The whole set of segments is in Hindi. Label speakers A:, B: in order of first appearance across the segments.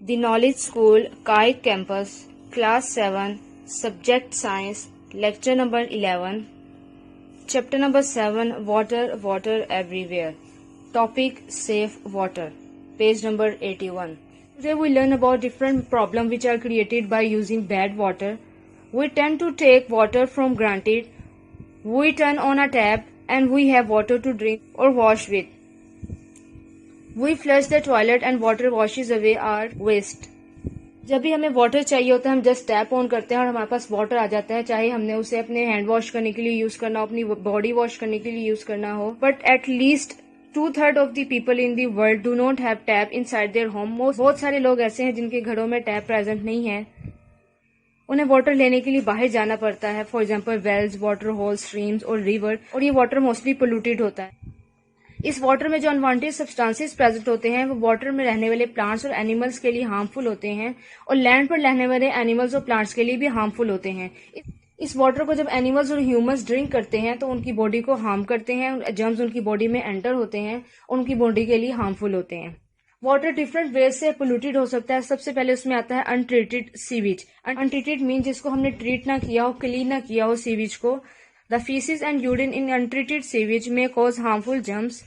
A: The Knowledge School, Kai Campus, Class 7, Subject Science, Lecture number 11, Chapter number 7, Water, Water Everywhere. Topic, Safe Water. Page number 81. Today we learn about different problems which are created by using bad water. We tend to take water from granted. We turn on a tap and we have water to drink or wash with. We flush the toilet and water washes away our waste. जब भी हमें वाटर चाहिए होता है हम जस्ट टैप ऑन करते हैं और हमारे पास वाटर आ जाता है, चाहे हमने उसे अपने हैंड वॉश करने के लिए यूज करना हो, अपनी बॉडी वॉश करने के लिए यूज करना हो. But at least 2/3 of the people in the world do not have tap inside their home. बहुत सारे लोग ऐसे हैं जिनके घरों में टैप प्रेजेंट नहीं है. उन्हें वाटर लेने के लिए बाहर जाना पड़ता है. For example wells, water hole, streams और रिवर. और ये वाटर मोस्टली पोल्यूटेड होता है. इस वाटर में जो अनवांटेड सब्सटेंसेस प्रेजेंट होते हैं वो वाटर में रहने वाले प्लांट्स और एनिमल्स के लिए हार्मफुल होते हैं और लैंड पर रहने वाले एनिमल्स और प्लांट्स के लिए भी हार्मफुल होते हैं. इस वाटर को जब एनिमल्स और ह्यूमंस ड्रिंक करते हैं तो उनकी बॉडी को हार्म करते हैं. जर्म्स उनकी बॉडी में एंटर होते हैं और उनकी बॉडी के लिए हार्मफुल होते हैं. वाटर डिफरेंट वेज से पोल्यूटेड हो सकता है. सबसे पहले उसमें आता है अनट्रीटेड सीवेज. अनट्रीटेड मीन जिसको हमने ट्रीट ना किया हो, क्लीन ना किया हो सीवेज को. The faeces and urine in untreated sewage में कॉज हार्मफुल जर्म्स.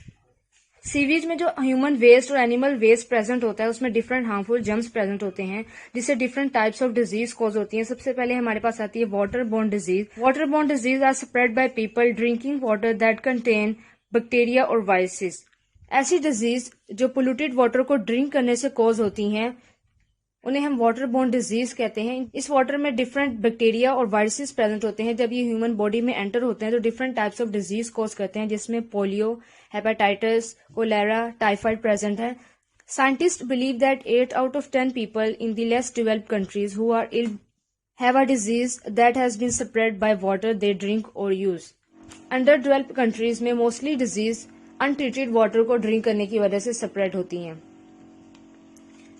A: सीवेज में जो ह्यूमन वेस्ट और एनिमल वेस्ट प्रेजेंट होता है उसमें डिफरेंट हार्मफुल जर्म्स प्रेजेंट होते हैं जिससे different types of disease cause होती हैं. सबसे पहले हमारे पास आती है water borne disease. Water borne disease are spread by people drinking water that contain bacteria और वायरसेस. ऐसी डिजीज जो पोल्यूटेड वाटर को ड्रिंक करने से कॉज होती हैं उन्हें हम वाटर बोर्न डिजीज कहते हैं. इस वाटर में डिफरेंट बैक्टीरिया और वायरसेस प्रेजेंट होते हैं. जब ये ह्यूमन बॉडी में एंटर होते हैं तो different types of disease cause करते हैं जिसमें polio, hepatitis, cholera, typhoid present है. Scientist believe that 8 out of 10 people in the less developed countries who are ill have a disease that has been spread by water they drink or use. Underdeveloped countries में मोस्टली डिजीज अनट्रीटेड वाटर को ड्रिंक करने की वजह से स्प्रेड होती हैं.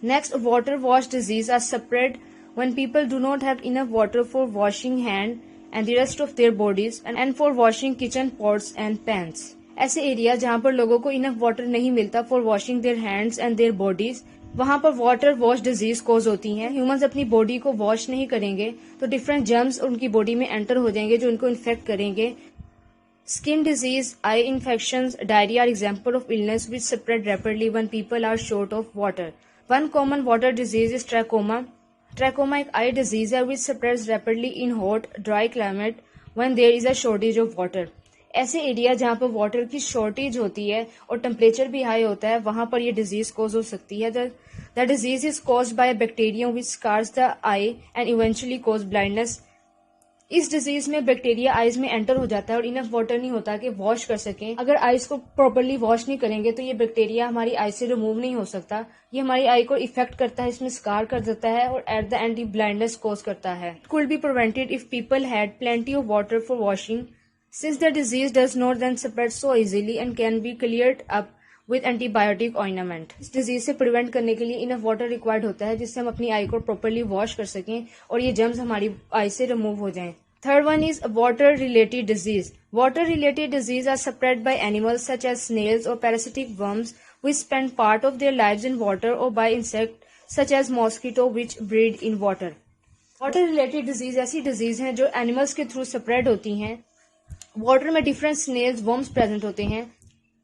A: Next, water wash disease are spread when people do not have enough water for washing hand and the rest of their bodies and for washing kitchen pots and pans. ऐसे एरिया जहाँ पर लोगों को इनफ वाटर नहीं मिलता for washing their hands and their bodies, वहाँ पर वाटर वॉश डिजीज कॉज होती हैं. ह्यूमंस अपनी बॉडी को वॉश नहीं करेंगे तो डिफरेंट जर्म्स उनकी बॉडी में एंटर हो जाएंगे जो उनको इन्फेक्ट करेंगे. Skin disease, eye infections, diarrhea are example of illness which spread rapidly when people are short of water. One common water disease is trachoma. Trachoma एक eye disease है which spreads rapidly in hot, dry climate when there is a shortage of water. ऐसे एरिया जहाँ पर वाटर की शॉर्टेज होती है और टेम्परेचर भी हाई होता है वहां पर ये डिजीज कॉज हो सकती है. The disease is caused by bacteria which scars the eye and eventually cause blindness. इस डिजीज में बैक्टीरिया आईज में एंटर हो जाता है और इनफ वाटर नहीं होता कि वॉश कर सकें. अगर आईज को प्रॉपर्ली वॉश नहीं करेंगे तो ये बैक्टीरिया हमारी आई से रिमूव नहीं हो सकता. ये हमारी आई को इफेक्ट करता है, इसमें स्कार कर देता है और at the end blindness cause करता है. Could be prevented if people had plenty of water for washing since the disease does not then spread so easily and can be cleared up with antibiotic ointment. इस डिजीज से प्रिवेंट करने के लिए इनफ वाटर रिक्वायर्ड होता है जिससे हम अपनी आई को प्रॉपर्ली वॉश कर सकें और ये जर्म्स हमारी आई से रिमूव हो जाएं. Third one is water-related disease. Water-related disease are spread by animals such as snails or parasitic worms which spend part of their lives in water or by insects such as mosquito which breed in water. Water-related disease ऐसी disease हैं जो animals के through spread होती हैं. Water में different snails, worms present होते हैं.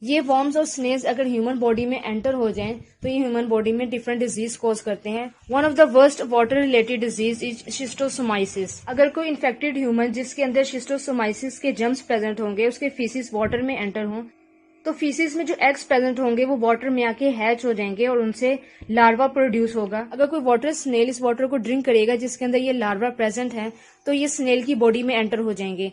A: ये वर्म्स और स्नेल्स अगर ह्यूमन बॉडी में एंटर हो जाएं तो ये ह्यूमन बॉडी में डिफरेंट डिजीज कॉज करते हैं. One of the worst water related disease is schistosomiasis. अगर कोई इन्फेक्टेड ह्यूमन जिसके अंदर शिस्टोसोमाइसिस के जर्म्स प्रेजेंट होंगे उसके फीसिस वाटर में एंटर हों तो फीसिस में जो एग्स प्रेजेंट होंगे वो वाटर में आके हैच हो जाएंगे और उनसे लार्वा प्रोड्यूस होगा. अगर कोई वाटर स्नेल इस वाटर को ड्रिंक करेगा जिसके अंदर ये लार्वा प्रेजेंट है तो ये स्नेल की बॉडी में एंटर हो जाएंगे.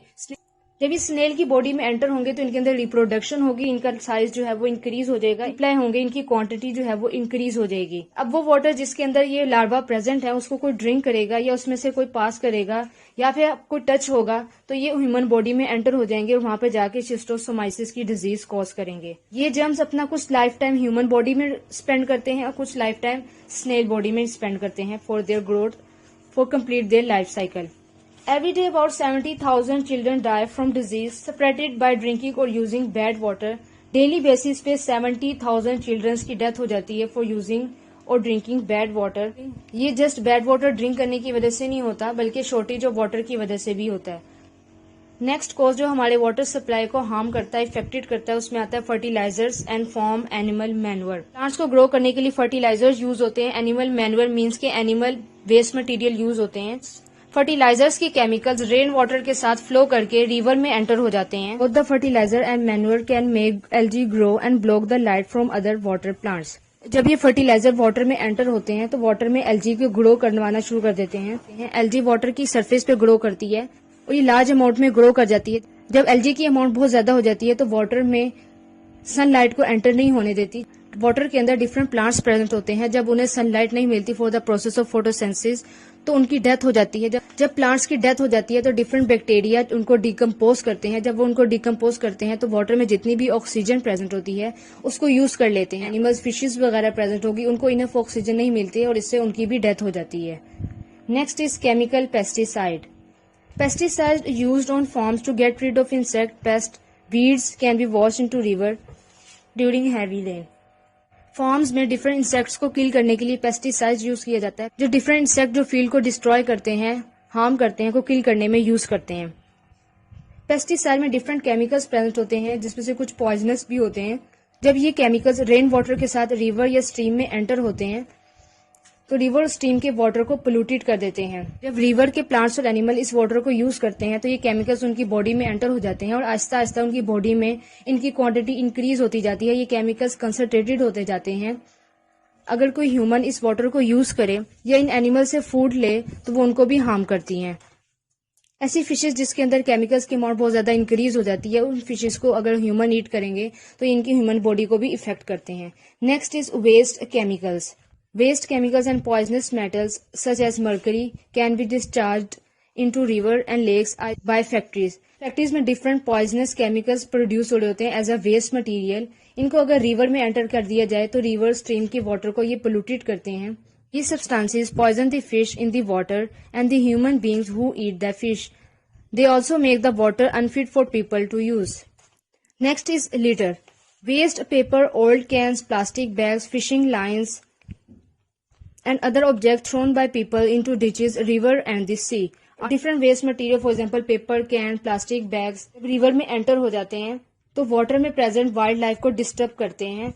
A: जब ये स्नेल की बॉडी में एंटर होंगे तो इनके अंदर रिप्रोडक्शन होगी, इनका साइज जो है वो इंक्रीज हो जाएगा, अप्लाई होंगे, इनकी क्वांटिटी जो है वो इंक्रीज हो जाएगी. अब वो वाटर जिसके अंदर ये लार्वा प्रेजेंट है उसको कोई ड्रिंक करेगा या उसमें से कोई पास करेगा या फिर कोई टच होगा तो ये ह्यूमन बॉडी में एंटर हो जाएंगे और वहां पे जाके शिस्टोसोमाइसिस की डिजीज कॉज करेंगे. ये जर्म्स अपना कुछ लाइफ टाइम ह्यूमन बॉडी में स्पेंड करते हैं और कुछ लाइफ टाइम स्नेल बॉडी में स्पेंड करते हैं for their growth, for complete their life cycle. Every day about 70,000 children die from disease spread by drinking or using bad water. Daily basis पे 70,000 चिल्ड्रंस की डेथ हो जाती है फॉर यूजिंग और ड्रिंकिंग बैड वाटर। ये जस्ट बैड वाटर ड्रिंक करने की वजह से नहीं होता, बल्कि शॉर्टेज ऑफ वाटर की वजह से भी होता है। नेक्स्ट कॉज जो हमारे वाटर सप्लाई को हार्म करता है, इफेक्टेड करता है, उसमें आता है fertilisers and farm animal manure. Plants को ग्रो करने के लिए फर्टिलाइजर्स यूज होते हैं। एनिमल मैन्योर मीन्स के एनिमल वेस्ट मटेरियल यूज होते हैं। फर्टिलाइजर्स की केमिकल्स रेन वाटर के साथ फ्लो करके रिवर में एंटर हो जाते हैं। Both the fertiliser and manure can make algae grow and block the light from other water plants. जब ये फर्टिलाइजर वाटर में एंटर होते हैं तो वाटर में एल्गी को ग्रो करवाना शुरू कर देते हैं। एल्गी वाटर की सरफेस पे ग्रो करती है और ये लार्ज अमाउंट में ग्रो कर जाती है। जब एल्गी की अमाउंट बहुत ज्यादा हो जाती है तो वाटर में सनलाइट को एंटर नहीं होने देती। वाटर के अंदर डिफरेंट प्लांट्स प्रेजेंट होते हैं। जब उन्हें सनलाइट नहीं मिलती for the process of photosynthesis तो उनकी डेथ हो जाती है। जब प्लांट्स की डेथ हो जाती है तो डिफरेंट बैक्टीरिया उनको डिकम्पोज करते हैं। जब वो उनको डिकम्पोज करते हैं तो वाटर में जितनी भी ऑक्सीजन प्रेजेंट होती है उसको यूज कर लेते हैं। एनिमल्स, फिशेज वगैरह प्रेजेंट होगी, उनको इनफ ऑक्सीजन नहीं मिलती और इससे उनकी भी डेथ हो जाती है। Next is chemical pesticide. Pesticides used on farms to get rid of insect, pest, weeds can be washed into river during heavy rain. Farms में डिफरेंट इंसेक्ट्स को किल करने के लिए पेस्टिसाइड्स यूज किया जाता है। जो डिफरेंट इंसेक्ट जो फील्ड को डिस्ट्रॉय करते हैं, हार्म करते हैं, को किल करने में यूज करते हैं। पेस्टिसाइड में डिफरेंट केमिकल्स प्रेजेंट होते हैं जिसमें से कुछ पॉइजनस भी होते हैं। जब ये केमिकल्स रेन वाटर के साथ रिवर या स्ट्रीम में एंटर होते हैं तो रिवर स्ट्रीम के वाटर को पोल्यूटेड कर देते हैं। जब रिवर के प्लांट्स और एनिमल इस वाटर को यूज करते हैं तो ये केमिकल्स उनकी बॉडी में एंटर हो जाते हैं और आहिस्ता आहिस्ता उनकी बॉडी में इनकी क्वांटिटी इंक्रीज होती जाती है। ये केमिकल्स कंसंट्रेटेड होते जाते हैं। अगर कोई ह्यूमन इस वाटर को यूज करे या इन एनिमल से फूड ले तो वो उनको भी हार्म करती हैं। ऐसी फिशेज जिसके अंदर केमिकल्स की अमाउंट बहुत ज्यादा इंक्रीज हो जाती है, उन फिशेज को अगर ह्यूमन ईट करेंगे तो इनकी ह्यूमन बॉडी को भी इफेक्ट करते हैं। Next is waste chemicals. Waste chemicals and poisonous metals such as mercury can be discharged into river and lakes by factories. Factories में डिफरेंट पॉइजनस केमिकल्स प्रोड्यूस हो रहे होते हैं एज अ वेस्ट मटेरियल। इनको अगर रिवर में एंटर कर दिया जाए तो रिवर स्ट्रीम के वाटर को ये पोल्यूटेड करते हैं। ये substances poison the fish in the water and the human beings who eat the fish. They also make the water unfit for people to use. Next is litter. Waste paper, old cans, plastic bags, fishing lines and other objects thrown by people into ditches, river and the sea. Different waste material, for example paper, can, plastic bags, river में enter हो जाते हैं तो water में present wild life को disturb करते हैं।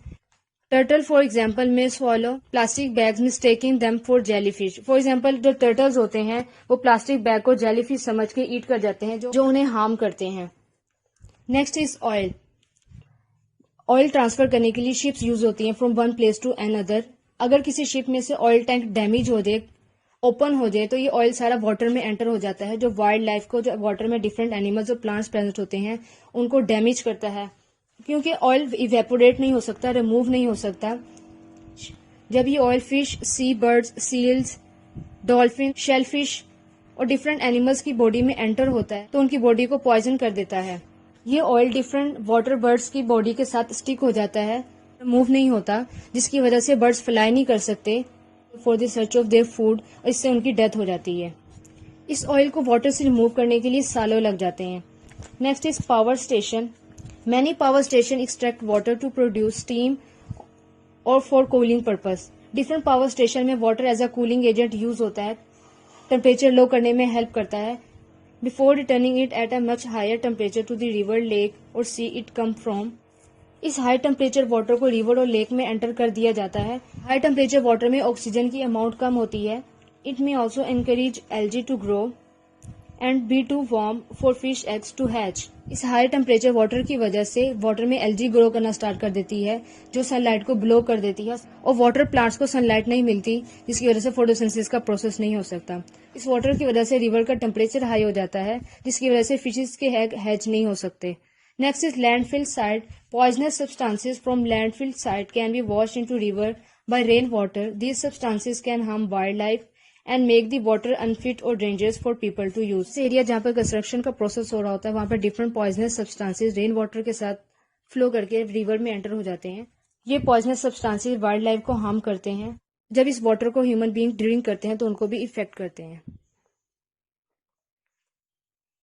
A: Turtle for example may swallow plastic bags mistaking them for jellyfish. For example जो turtles होते हैं वो plastic bag को jellyfish समझ के eat कर जाते हैं जो उन्हें harm करते हैं। Next is oil. Oil transfer करने के लिए ships use होती हैं from one place to another. अगर किसी शिप में से ऑयल टैंक डैमेज हो जाए, ओपन हो जाए तो ये ऑयल सारा वाटर में एंटर हो जाता है। जो वाइल्ड लाइफ को, जो वाटर में डिफरेंट एनिमल्स और प्लांट्स प्रेजेंट होते हैं उनको डैमेज करता है, क्योंकि ऑयल इवेपोरेट नहीं हो सकता, रिमूव नहीं हो सकता। जब ये ऑयल फिश, सी बर्ड्स, सील्स, डॉल्फिन, शेलफिश और डिफरेंट एनिमल्स की बॉडी में एंटर होता है तो उनकी बॉडी को पॉइजन कर देता है। ये ऑयल डिफरेंट वाटर बर्ड्स की बॉडी के साथ स्टिक हो जाता है, मूव नहीं होता, जिसकी वजह से बर्ड्स फ्लाई नहीं कर सकते for the search of their food और इससे उनकी डेथ हो जाती है। इस ऑयल को वाटर से रिमूव करने के लिए सालों लग जाते हैं। Next is power station. Many power station extract water to produce steam और for cooling purpose. Different power station में water as a cooling agent use होता है, टेम्परेचर लो करने में हेल्प करता है। Before returning it at a much higher temperature to the river, lake और सी इट कम फ्रॉम। इस हाई टेम्परेचर वाटर को रिवर और लेक में एंटर कर दिया जाता है। हाई टेम्परेचर वाटर में ऑक्सीजन की अमाउंट कम होती है। It may also encourage algae to grow and be too warm for fish eggs to hatch. इस हाई टेम्परेचर वाटर की वजह से वाटर में एल्गी ग्रो करना स्टार्ट कर देती है जो सनलाइट को ब्लो कर देती है और वाटर प्लांट्स को सनलाइट नहीं मिलती जिसकी वजह से फोटोसिंथेसिस का प्रोसेस नहीं हो सकता। इस वाटर की वजह से रिवर का टेम्परेचर हाई हो जाता है जिसकी वजह से फिशेज के एग हैच नहीं हो सकते। Next is landfill site. Poisonous substances from landfill site can be washed into river by rainwater. These substances can harm wildlife and make the water unfit or dangerous for people to use. इस एरिया जहाँ पर कंस्ट्रक्शन का प्रोसेस हो रहा होता है वहाँ पर different poisonous substances rain water के साथ फ्लो करके रिवर में एंटर हो जाते हैं। ये पॉइजनस सब्सटेंसेस वाइल्ड लाइफ को हार्म करते हैं। जब इस वाटर को ह्यूमन बीइंग ड्रिंक करते हैं तो उनको भी इफेक्ट करते हैं।